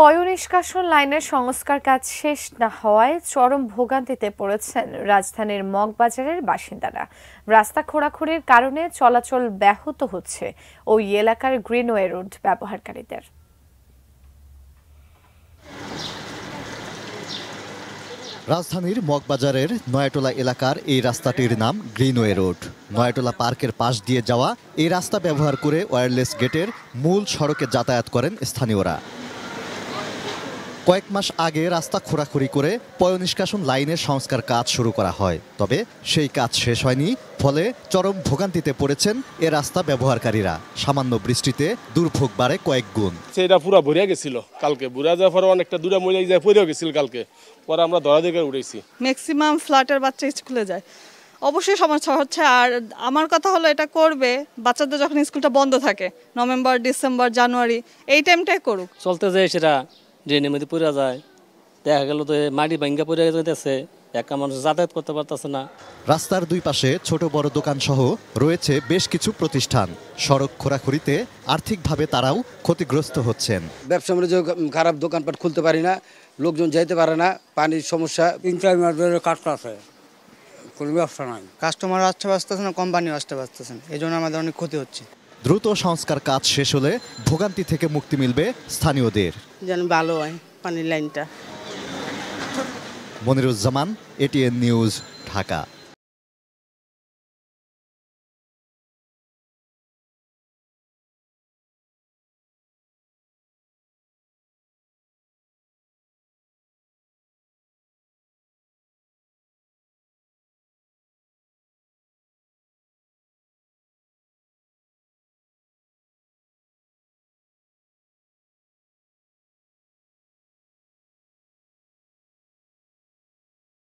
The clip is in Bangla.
পয়ঃনিষ্কাশন লাইনের সংস্কার কাজ শেষ না হওয়ায় চরম ভোগান্তিতে পড়েছেন রাজধানীর মগবাজারের বাসিন্দারা। রাস্তা খোঁড়াখুড়ির কারণে চলাচল ব্যাহত হচ্ছে ওই এলাকার গ্রিনওয়ে রোড ব্যবহারকারীদের। রাজধানীর মগবাজারের নয়াটোলা এলাকার এই রাস্তাটির নাম গ্রিনওয়ে রোড। নয়াটোলা পার্কের পাশ দিয়ে যাওয়া এই রাস্তা ব্যবহার করে ওয়্যারলেস গেটের মূল সড়কে যাতায়াত করেন স্থানীয়রা। কয়েক মাস আগে রাস্তা খোঁড়াখুড়ি করে পয়ঃনিষ্কাশন লাইনের সংস্কার কাজ শুরু করা হয়, তবে সেই কাজ শেষ হয়নি। ফলে চরম ভোগান্তিতে পড়েছেন এ রাস্তা ব্যবহারকারীরা। সামান্য বৃষ্টিতে দুর্ভোগ বাড়ে কয়েক গুণ। সেটা পুরো ভরিয়া গেছিল, কালকে বুড়া যাওয়ার পরে অনেকটা দূরে মরে যায় পড়েও গেছিল কালকে, পরে আমরা ধরা দেখে উঠেছি। ম্যাক্সিমাম ফ্ল্যাটের বাচ্চা স্কুলে যায়, অবশ্যই সমস্যা হচ্ছে। আর আমার কথা হলো এটা করবে বাচ্চাদের যখন স্কুলটা বন্ধ থাকে, নভেম্বর, ডিসেম্বর, জানুয়ারি, এই টাইমটাই করুক। চলতে যায় সেটা ড্রেনের মধ্যে পড়ে যায়, দেখা গেল তো মাটি ভাঙ্গা পড়ে যেতেছে, একা মানুষ যাতায়াত করতে পারতেছে না। রাস্তার দুই পাশে ছোট বড় দোকান সহ রয়েছে বেশ কিছু প্রতিষ্ঠান। সড়ক খোঁড়াখুড়িতে আর্থিকভাবে তারাও ক্ষতিগ্রস্ত হচ্ছেন। ব্যবসা বাণিজ্য খারাপ, দোকানপাট খুলতে পারি না, লোকজন যাইতে পারে না, পানির সমস্যা। 3-4 মাস ধরে কাজটা আছে, কোনো ব্যবসা নাই। কাস্টমার আসতে পারতেছে না, কোম্পানিও আসতে পারতেছে না, এই জন্য আমাদের অনেক ক্ষতি হচ্ছে। দ্রুত সংস্কার কাজ শেষ হলে ভোগান্তি থেকে মুক্তি মিলবে স্থানীয়দের। যেন ভালো হয় পানির লাইনটা। Moniruzzaman, ATN news, Dhaka.